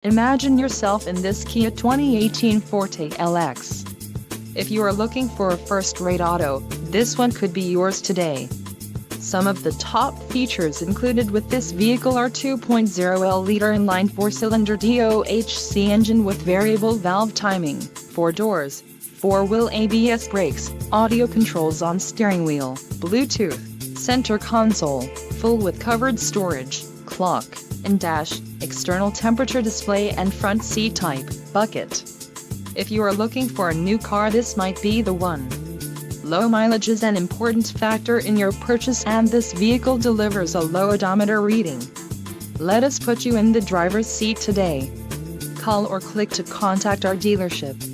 Imagine yourself in this Kia 2018 Forte LX. If you are looking for a first-rate auto, this one could be yours today. Some of the top features included with this vehicle are 2.0L-liter inline 4-cylinder DOHC engine with variable valve timing, 4 doors, 4-wheel ABS brakes, audio controls on steering wheel, Bluetooth, center console, full with covered storage, clock and dash, external temperature display and front seat type, bucket. If you are looking for a new car, this might be the one. Low mileage is an important factor in your purchase, and this vehicle delivers a low odometer reading. Let us put you in the driver's seat today. Call or click to contact our dealership.